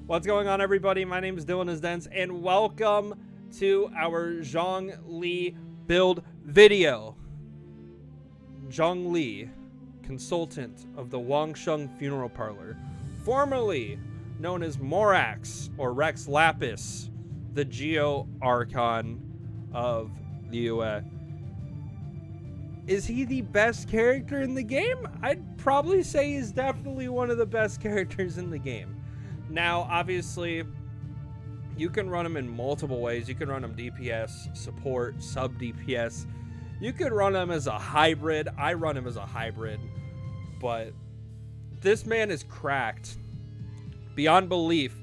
What's going on, everybody? My name is 𝙧𝙚𝙣𝙚, and welcome to our Zhongli build video. Zhongli, consultant of the Wangsheng Funeral Parlor, formerly known as Morax or Rex Lapis, the Geo Archon of Liyue. Is he the best character in the game? I'd probably say he's definitely one of the best characters in the game. Now, obviously, you can run him in multiple ways. You can run him DPS, support, sub DPS. You could run him as a hybrid. I run him as a hybrid, but this man is cracked beyond belief.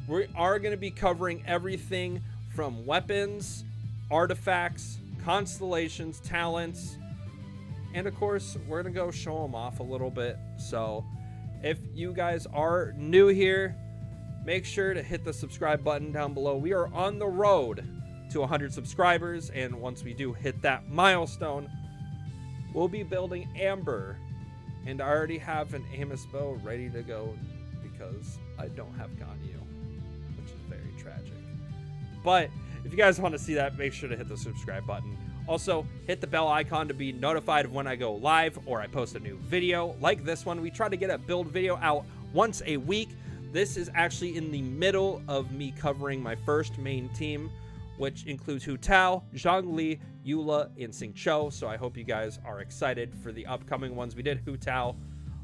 We are going to be covering everything from weapons, artifacts, constellations, talents, and of course, we're going to go show him off a little bit. So if you guys are new here, make sure to hit the subscribe button down below. We are on the road to 100 subscribers, and once we do hit that milestone, we'll be building Amber. And I already have an Amos bow ready to go because I don't have Ganyu, which is very tragic. But if you guys want to see that, make sure to hit the subscribe button. Also, hit the bell icon to be notified of when I go live or I post a new video like this one. We try to get a build video out once a week. This is actually in the middle of me covering my first main team, which includes 𝙬𝙬, Zhongli, Eula, and Xingqiu. So I hope you guys are excited for the upcoming ones. We did 𝙬𝙬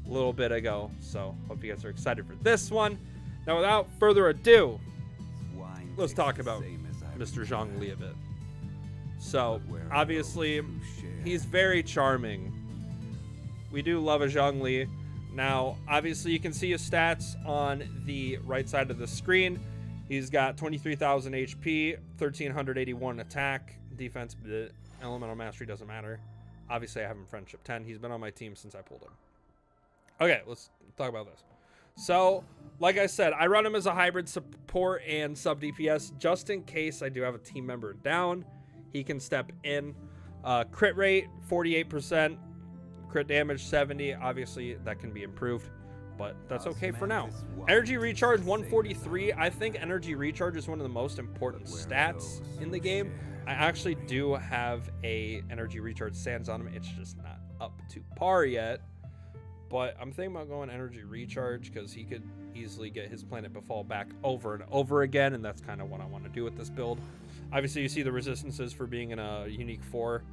a little bit ago, so hope you guys are excited for this one. Now, without further ado, let's talk about Mr. Zhongli a bit. So, obviously, he's very charming. We do love a Zhongli. Now, obviously, you can see his stats on the right side of the screen. He's got 23,000 HP, 1,381 attack, defense, elemental mastery doesn't matter. Obviously, I have him friendship 10. He's been on my team since I pulled him. Okay, let's talk about this. So, like I said, I run him as a hybrid support and sub DPS just in case I do have a team member down. He can step in. Crit rate 48%, crit damage 70. Obviously, that can be improved, but that's okay for now. Energy recharge 143. I think energy recharge is one of the most important stats in the game. I actually do have a energy recharge sands on him. It's just not up to par yet, but I'm thinking about going energy recharge because he could easily get his planet befall back over and over again, and that's kind of what I want to do with this build. Obviously, you see the resistances for being in a unique 4.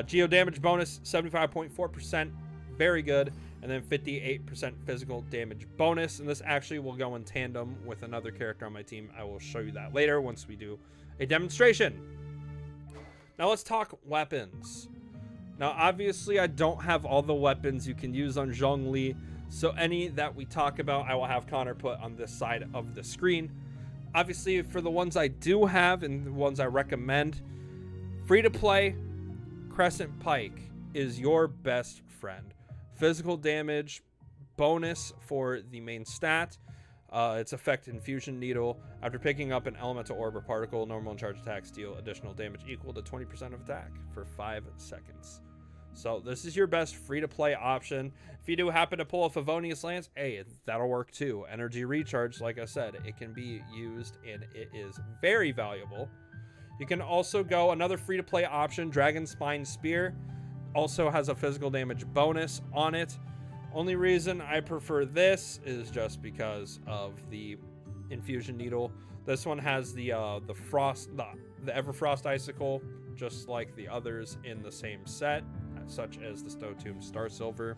Geo damage bonus 75.4%, very good, and then 58% physical damage bonus, and this actually will go in tandem with another character on my team. I will show you that later once we do a demonstration. Now let's talk weapons. Now obviously I don't have all the weapons you can use on Zhongli, so any that we talk about I will have Connor put on this side of the screen. Obviously, for the ones I do have and the ones I recommend, free to play, Crescent Pike is your best friend. Physical damage bonus for the main stat. Its effect Infusion Needle. After picking up an elemental orb or particle, normal and charge attacks deal additional damage equal to 20% of attack for 5 seconds. So this is your best free-to-play option. If you do happen to pull a Favonius Lance, hey, that'll work too. Energy recharge, like I said, it can be used and it is very valuable. You can also go another free-to-play option, Dragon Spine Spear. Also has a physical damage bonus on it. Only reason I prefer this is just because of the Infusion Needle. This one has the Everfrost Icicle, just like the others in the same set, such as the Stonetomb Star Silver.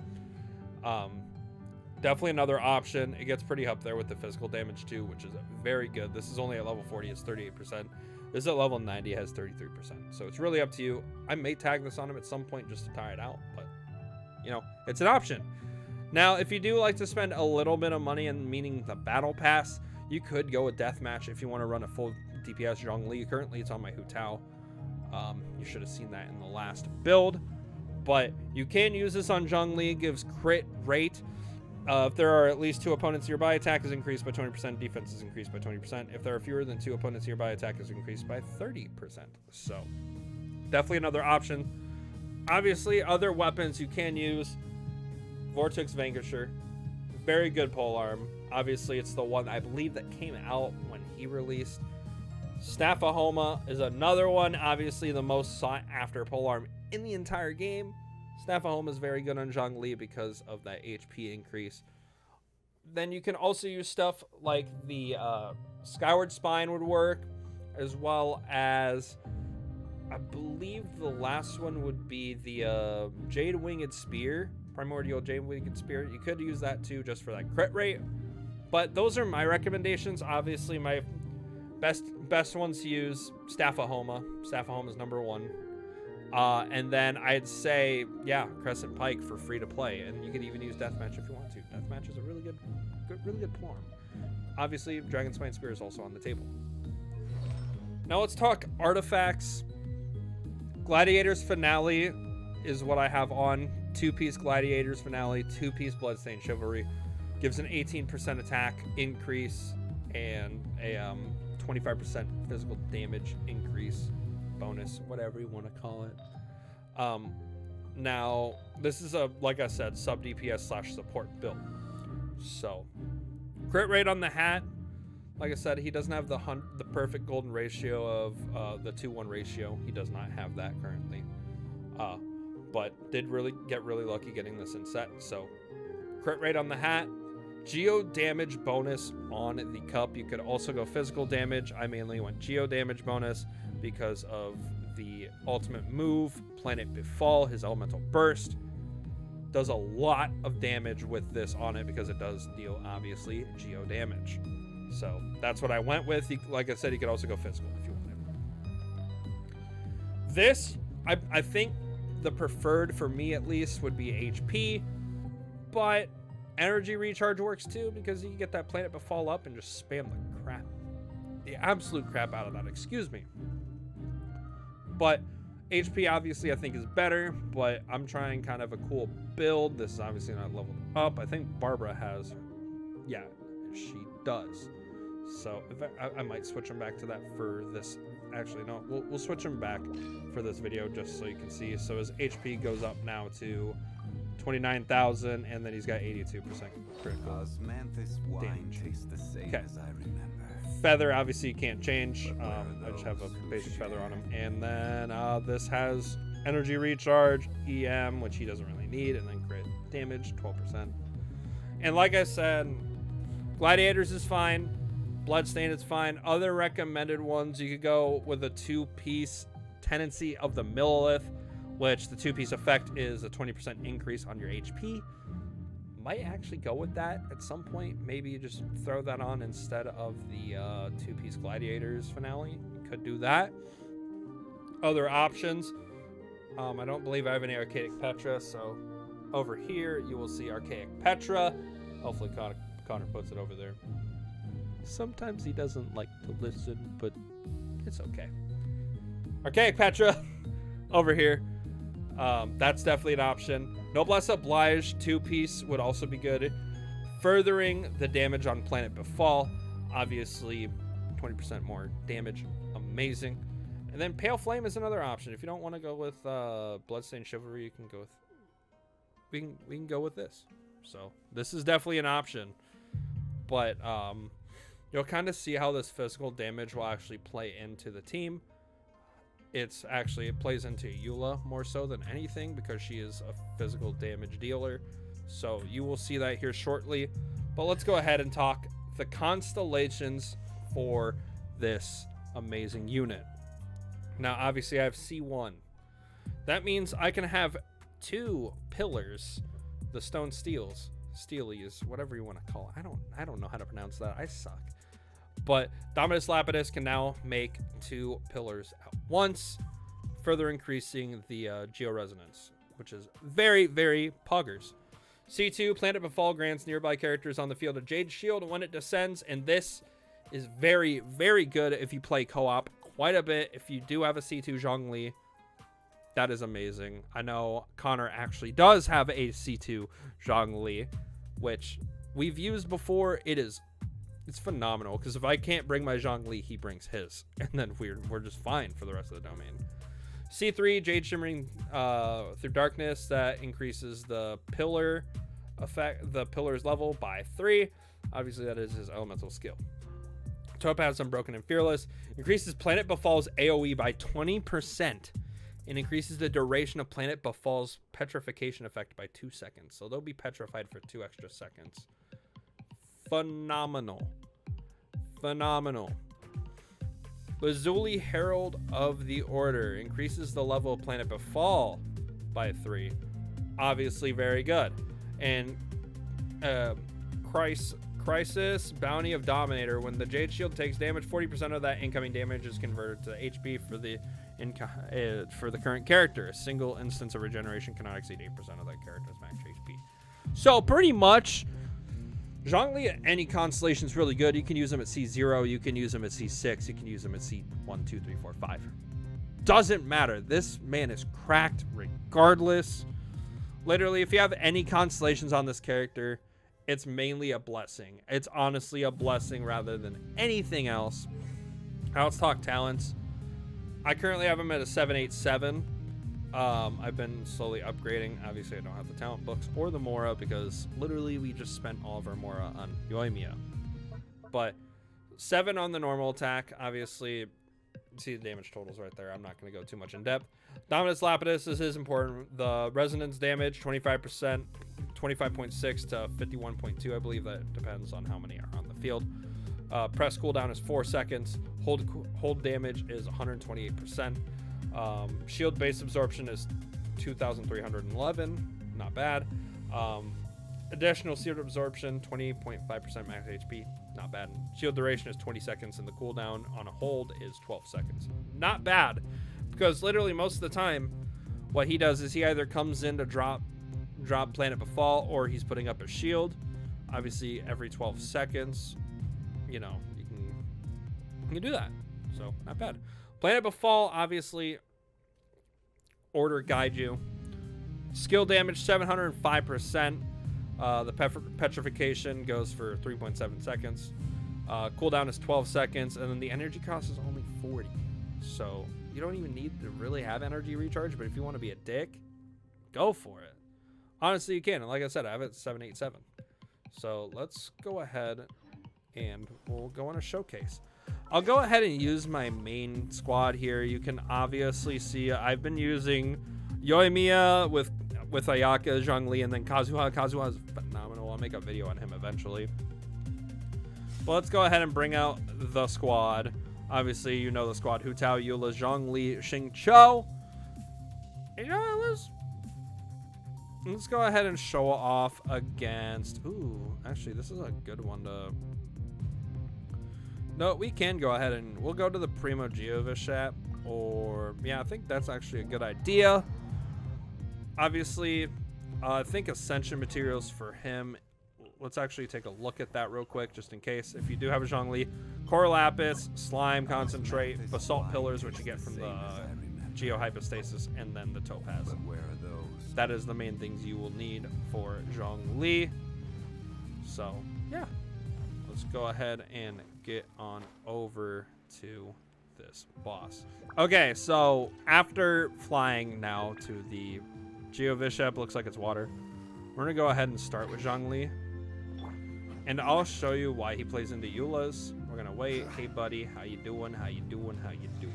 Definitely another option. It gets pretty up there with the physical damage too, which is very good. This is only at level 40, it's 38%. This is at level 90, has 33%. So it's really up to you. I may tag this on him at some point just to tire it out, but you know, it's an option. Now, if you do like to spend a little bit of money, and meaning the battle pass, you could go a deathmatch if you want to run a full DPS Zhongli. Currently, it's on my 𝙬𝙬. You should have seen that in the last build. But you can use this on Zhongli. It gives crit rate. If there are at least 2 opponents nearby, attack is increased by 20%, defense is increased by 20%. If there are fewer than 2 opponents nearby, attack is increased by 30%. So definitely another option. Obviously, other weapons you can use. Vortex Vanquisher, very good polearm. Obviously, it's the one I believe that came out when he released. 𝙨𝙀𝙢𝙀 is another one, obviously the most sought after polearm in the entire game. 𝙨𝙀𝙢𝙀 is very good on Zhongli because of that HP increase. Then you can also use stuff like the Skyward Spine would work, as well as I believe the last one would be the 𝙬𝙗𝙤𝙪 Spear, Primordial 𝙬𝙗𝙤𝙪 Spear. You could use that too, just for that crit rate. But those are my recommendations. Obviously, my best ones to use, 𝙨𝙀𝙢𝙀. 𝙨𝙀𝙢𝙀 is number one. And then I'd say, yeah, Crescent Pike for free to play, and you could even use Deathmatch if you want to. Deathmatch is a really good polearm. Obviously, Dragon Spine Spear is also on the table. Now let's talk artifacts. Gladiator's Finale is what I have on. 2-piece Gladiator's Finale, 2-piece Bloodstained Chivalry. Gives an 18% attack increase and a 25% physical damage increase bonus, whatever you want to call it. Now, this is a, like I said, sub DPS / support build. So, crit rate on the hat. Like I said, he doesn't have the perfect golden ratio of the 2-1 ratio. He does not have that currently. But did get really lucky getting this in set. So, crit rate on the hat. Geo damage bonus on the cup. You could also go physical damage. I mainly went Geo damage bonus because of the ultimate move, Planet Befall, his elemental burst. Does a lot of damage with this on it because it does deal, obviously, Geo damage. So that's what I went with. Like I said, you could also go physical if you wanted. This, I think the preferred for me at least would be HP, but energy recharge works too because you can get that Planet Befall up and just spam the absolute crap out of that, excuse me. But HP obviously I think is better, but I'm trying kind of a cool build. This is obviously not leveled up. I think Barbara has, yeah, she does. So if I might switch them back to that for this. Actually, no, we'll switch them back for this video just so you can see. So his HP goes up now to 29,000, and then he's got 82% critical damage. Okay. Feather, obviously, you can't change. I just have a basic feather on him. And then this has energy recharge, EM, which he doesn't really need, and then crit damage, 12%. And like I said, Gladiators is fine. Bloodstained is fine. Other recommended ones, you could go with a 2-piece Tendency of the Millilith, which the 2-piece effect is a 20% increase on your HP. Might actually go with that at some point. Maybe you just throw that on instead of the 2-piece Gladiators Finale. You could do that. Other options. I don't believe I have any Archaic Petra, so over here you will see Archaic Petra. Hopefully Connor puts it over there. Sometimes he doesn't like to listen, but it's okay. Archaic Petra over here. That's definitely an option. Noblesse Oblige 2-piece would also be good. Furthering the damage on Planet Befall. Obviously, 20% more damage. Amazing. And then Pale Flame is another option. If you don't want to go with Bloodstained Chivalry, you can go with... We can go with this. So, this is definitely an option. But, you'll kind of see how this physical damage will actually play into the team. It plays into Eula more so than anything because she is a physical damage dealer. So you will see that here shortly. But let's go ahead and talk the constellations for this amazing unit. Now, obviously, I have C1. That means I can have 2 pillars, the stone steelies, whatever you want to call it. I don't know how to pronounce that. I suck. But Dominus Lapidus can now make 2 pillars at once, further increasing the Geo Resonance, which is very, very poggers. C2, Planet Befall grants nearby characters on the field a Jade Shield when it descends, and this is very, very good if you play co-op quite a bit. If you do have a C2 Zhongli, that is amazing. I know Connor actually does have a C2 Zhongli, which we've used before. It's phenomenal, because if I can't bring my Zhongli, he brings his, and then we're just fine for the rest of the domain. C3, Jade Shimmering through Darkness, that increases the pillar effect, the pillar's level by 3. Obviously, that is his elemental skill. Topaz, Unbroken, and Fearless increases Planet Befall's AoE by 20% and increases the duration of Planet Befall's petrification effect by 2 seconds. So they'll be petrified for 2 extra seconds. Phenomenal. Phenomenal. Lazuli, Herald of the Order, increases the level of Planet Befall by 3. Obviously very good. And Crisis, Bounty of Dominator. When the Jade Shield takes damage, 40% of that incoming damage is converted to HP for the current character. A single instance of regeneration cannot exceed 8% of that character's max HP. So pretty much, Zhongli at any constellation is really good. You can use them at C0, you can use them at C6, you can use them at C1, 2, 3, 4, 5. Doesn't matter. This man is cracked regardless. Literally, if you have any constellations on this character, it's mainly a blessing. It's honestly a blessing rather than anything else. Now let's talk talents. I currently have him at a 787. I've been slowly upgrading. Obviously, I don't have the talent books or the Mora because literally we just spent all of our Mora on 𝙧𝙧𝙢𝙀. But 7 on the normal attack. Obviously, you see the damage totals right there. I'm not going to go too much in depth. Dominus Lapidus is important. The resonance damage, 25%, 25.6 to 51.2. I believe that depends on how many are on the field. Press cooldown is 4 seconds. Hold damage is 128%. Shield base absorption is 2,311. Not bad. Additional shield absorption, 20.5% max HP. Not bad. Shield duration is 20 seconds, and the cooldown on a hold is 12 seconds. Not bad, because literally most of the time, what he does is he either comes in to drop Planet Befall, or he's putting up a shield. Obviously, every 12 seconds, you know, you can do that. So not bad. Planet Befall, obviously, Order guide you. Skill damage 705%. The petrification goes for 3.7 seconds. Cooldown is 12 seconds, and then the energy cost is only 40. So you don't even need to really have energy recharge, but if you want to be a dick, go for it. Honestly, you can. And like I said, I have it at 787. So let's go ahead and we'll go on a showcase. I'll go ahead and use my main squad here. You can obviously see I've been using 𝙧𝙧𝙢𝙀 with Ayaka, Zhongli, and then Kazuha. Kazuha is phenomenal. I'll make a video on him eventually. But let's go ahead and bring out the squad. Obviously, you know the squad. Hu Tao, Eula, Zhongli, Xingqiu. And let's go ahead and show off against... Ooh, actually, this is a good one to... No, we can go ahead and we'll go to the Primo Geovishat, or yeah, I think that's actually a good idea. Obviously, I think Ascension materials for him. Let's actually take a look at that real quick, just in case. If you do have a Zhongli, Core Lapis, Slime Concentrate, Basalt Pillars, which you get from the Geo Hypostasis, and then the Topaz. That is the main things you will need for Zhongli. So yeah, let's go ahead and get on over to this boss. Okay, so after flying now to the Geovishat, looks like it's water. We're gonna go ahead and start with Zhongli, and I'll show you why he plays into Eula's. We're gonna wait. Hey buddy, how you doing? How you doing? How you doing?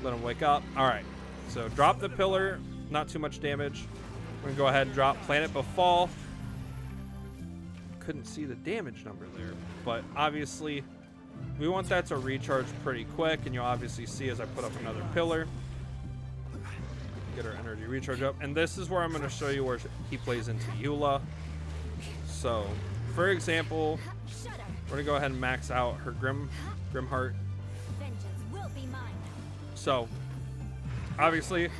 Let him wake up. All right, so drop the pillar, not too much damage. We're gonna go ahead and drop Planet Befall. Couldn't see the damage number there, but obviously we want that to recharge pretty quick, and you'll obviously see as I put up another pillar, get our energy recharge up. And this is where I'm going to show you where he plays into Eula. So for example, we're gonna go ahead and max out her Grimheart. So obviously,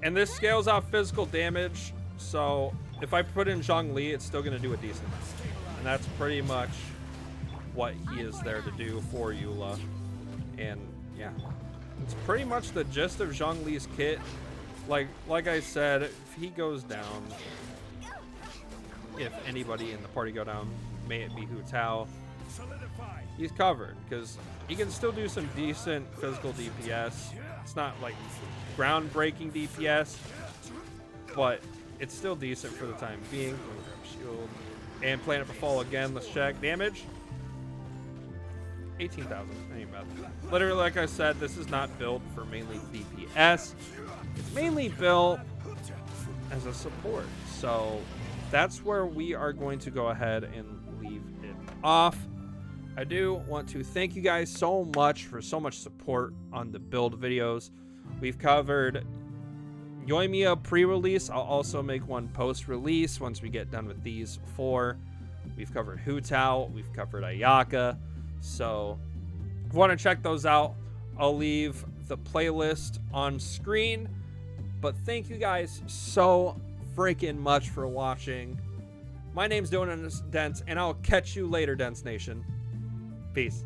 and this scales off physical damage, so if I put in Zhongli, it's still gonna do a decent amount. And that's pretty much what he is there to do for Eula. And yeah, it's pretty much the gist of Zhongli's kit. Like I said, if he goes down, if anybody in the party go down, may it be Hu Tao, he's covered, because he can still do some decent physical DPS. It's not like groundbreaking DPS, but it's still decent for the time being. Shield. And Planet Befall again. Let's check. Damage. 18,000. Ain't bad. Literally, like I said, this is not built for mainly DPS. It's mainly built as a support. So that's where we are going to go ahead and leave it off. I do want to thank you guys so much for so much support on the build videos. We've covered Yoimiya pre-release. I'll also make one post-release once we get done with these 4. We've covered 𝙬𝙬𝙤𝙀. We've covered Ayaka. So if you want to check those out, I'll leave the playlist on screen. But thank you guys so freaking much for watching. My name's 𝙬𝙤𝙤𝙪𝙨, and I'll catch you later, Dense Nation. Peace.